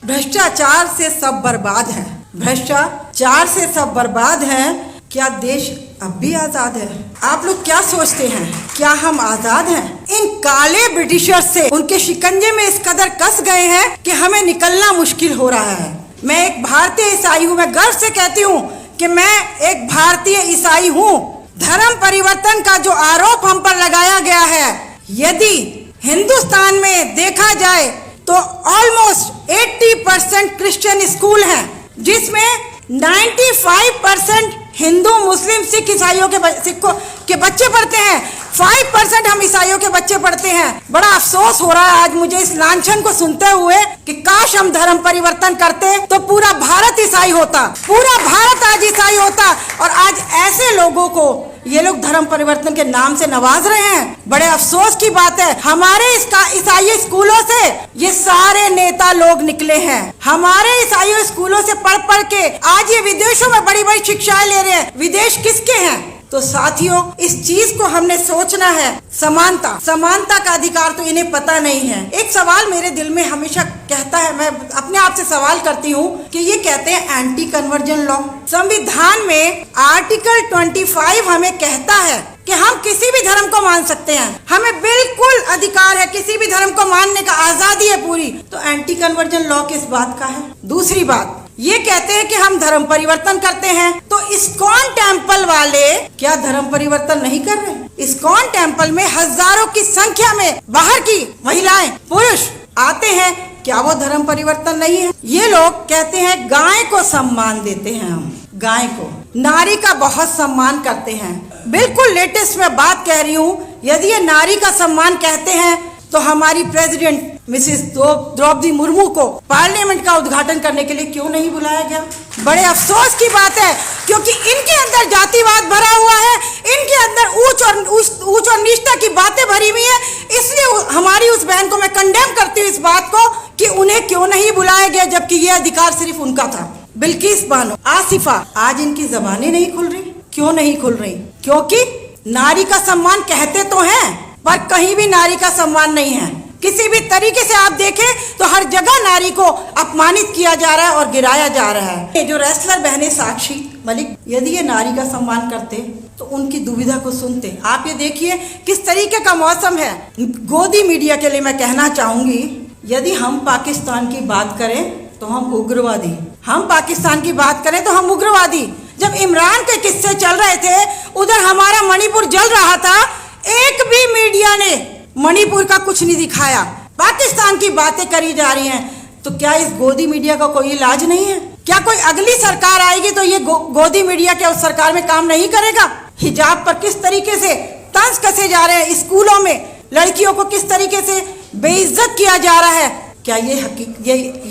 भ्रष्टाचार से सब बर्बाद है, भ्रष्टाचार से सब बर्बाद है। क्या देश अब भी आजाद है? आप लोग क्या सोचते हैं, क्या हम आजाद हैं? इन काले ब्रिटिशर्स से उनके शिकंजे में इस कदर कस गए हैं कि हमें निकलना मुश्किल हो रहा है। मैं एक भारतीय ईसाई हूँ, मैं गर्व से कहती हूँ कि मैं एक भारतीय ईसाई हूँ। धर्म परिवर्तन का जो आरोप हम पर लगाया गया है, यदि हिंदुस्तान में देखा जाए तो ऑलमोस्ट 80% क्रिश्चियन स्कूल हैं, जिसमें 95% हिंदू, मुस्लिम, सिख, ईसाइयों के बच्चे पढ़ते हैं। 5% हम ईसाइयों के बच्चे पढ़ते हैं। बड़ा अफसोस हो रहा है आज मुझे इस लांछन को सुनते हुए कि काश हम धर्म परिवर्तन करते तो पूरा भारत ईसाई होता, पूरा भारत आज ईसाई होता। और आज ऐसे लोगों को ये लोग धर्म परिवर्तन के नाम से नवाज रहे हैं। बड़े अफसोस की बात है, हमारे ईसाई स्कूलों से ये सारे नेता लोग निकले हैं। हमारे ईसाई स्कूलों से पढ़ पढ़ के आज ये विदेशों में बड़ी बड़ी शिक्षाएं ले रहे हैं। विदेश किसके हैं? तो साथियों, इस चीज को हमने सोचना है। समानता का अधिकार तो इन्हें पता नहीं है। एक सवाल मेरे दिल में हमेशा कहता है, मैं अपने आप से सवाल करती हूँ कि ये कहते हैं एंटी कन्वर्जन लॉ। संविधान में आर्टिकल 25 हमें कहता है कि हम किसी भी धर्म को मान सकते हैं, हमें बिल्कुल अधिकार है, किसी भी धर्म को मानने का आजादी है पूरी। तो एंटी कन्वर्जन लॉ किस बात का है? दूसरी बात, ये कहते हैं कि हम धर्म परिवर्तन करते हैं, तो इस्कॉन टेम्पल वाले क्या धर्म परिवर्तन नहीं कर रहे? इस्कॉन टेम्पल में हजारों की संख्या में बाहर की महिलाएं, पुरुष आते हैं, क्या वो धर्म परिवर्तन नहीं है? ये लोग कहते हैं गाय को सम्मान देते हैं, हम गाय को, नारी का बहुत सम्मान करते हैं। बिल्कुल लेटेस्ट में बात कह रही हूँ, यदि ये नारी का सम्मान कहते हैं तो हमारी प्रेसिडेंट मिसेस द्रौपदी मुर्मू को पार्लियामेंट का उद्घाटन करने के लिए क्यों नहीं बुलाया गया? बड़े अफसोस की बात है, क्योंकि इनके अंदर जातिवाद भरा हुआ है, इनके अंदर ऊंच और नीचता की बातें भरी हुई है। इसलिए हमारी उस बहन को मैं कंडेम करती हूँ इस बात को कि उन्हें क्यों नहीं बुलाया गया, जबकि ये अधिकार सिर्फ उनका था। बिल्किस बानो, आसिफा, आज इनकी जबानें नहीं खुल रही। क्यों नहीं खुल रही? क्योंकि नारी का सम्मान कहते तो हैं, पर कहीं भी नारी का सम्मान नहीं है। किसी भी तरीके से आप देखें तो हर जगह नारी को अपमानित किया जा रहा है और गिराया जा रहा है। ये जो रेसलर बहनें साक्षी मलिक, यदि ये नारी का सम्मान करते तो उनकी दुविधा को सुनते। आप ये देखिए किस तरीके का मौसम है। गोदी मीडिया के लिए मैं कहना चाहूंगी, यदि हम पाकिस्तान की बात करें तो हम उग्रवादी, हम पाकिस्तान की बात करें तो हम उग्रवादी। जब इमरान के किस्से चल रहे थे, उधर हमारा मणिपुर जल रहा था, एक भी मीडिया ने मणिपुर का कुछ नहीं दिखाया। पाकिस्तान की बातें करी जा रही हैं। तो क्या इस गोदी मीडिया का कोई इलाज नहीं है? क्या कोई अगली सरकार आएगी तो ये गोदी मीडिया क्या उस सरकार में काम नहीं करेगा? हिजाब पर किस तरीके से तंज कसे जा रहे हैं, स्कूलों में लड़कियों को किस तरीके से बेइज्जत किया जा रहा है, क्या ये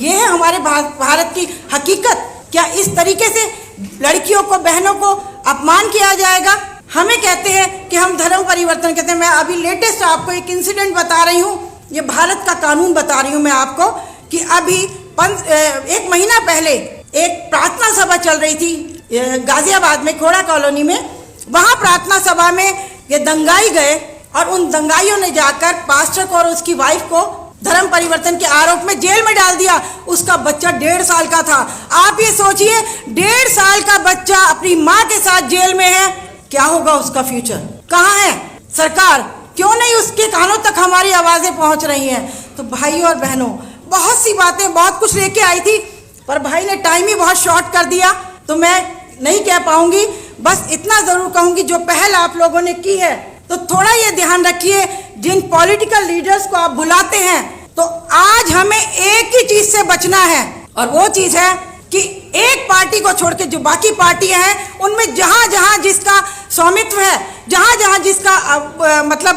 है हमारे भारत की हकीकत? क्या इस तरीके से लड़कियों को, बहनों को अपमान किया जाएगा? हमें कहते हैं कि हम धर्म परिवर्तन कहते हैं। मैं अभी लेटेस्ट आपको एक इंसिडेंट बता रही हूँ, ये भारत का कानून बता रही हूँ मैं आपको, कि अभी 1 महीना पहले एक प्रार्थना सभा चल रही थी गाजियाबाद में, खोड़ा कॉलोनी में। वहाँ प्रार्थना सभा में ये दंगाई गए और उन दंगाइयों ने जाकर पास्टर को और उसकी वाइफ को धर्म परिवर्तन के आरोप में जेल में डाल दिया। उसका बच्चा 1.5 साल का था। आप ये सोचिए, 1.5 साल का बच्चा अपनी माँ के साथ जेल में है, क्या होगा उसका फ्यूचर? कहाँ है सरकार? क्यों नहीं उसके कानों तक हमारी आवाजें पहुंच रही हैं? तो भाई और बहनों, बहुत सी बातें, बहुत कुछ लेके आई थी, पर भाई ने टाइम ही बहुत शॉर्ट कर दिया, तो मैं नहीं कह पाऊंगी। बस इतना जरूर कहूंगी, जो पहल आप लोगों ने की है, तो थोड़ा ये ध्यान रखिए, जिन पॉलिटिकल लीडर्स को आप बुलाते हैं, तो आज हमें एक ही चीज से बचना है, और वो चीज है कि एक पार्टी को छोड़ के जो बाकी पार्टियां हैं, उनमें जहां जहां जिसका स्वामित्व है, जहां जहां जिसका मतलब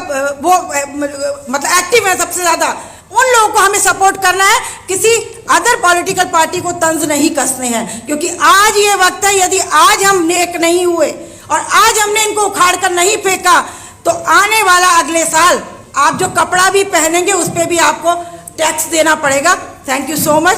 एक्टिव है सबसे ज्यादा, उन लोगों को हमें सपोर्ट करना है। किसी अदर पॉलिटिकल पार्टी को तंज नहीं कसने हैं, क्योंकि आज ये वक्त है, यदि आज हम नेक नहीं हुए और आज हमने इनको उखाड़ कर नहीं फेंका, तो आने वाला अगले साल आप जो कपड़ा भी पहनेंगे उस पर भी आपको टैक्स देना पड़ेगा। Thank you so much.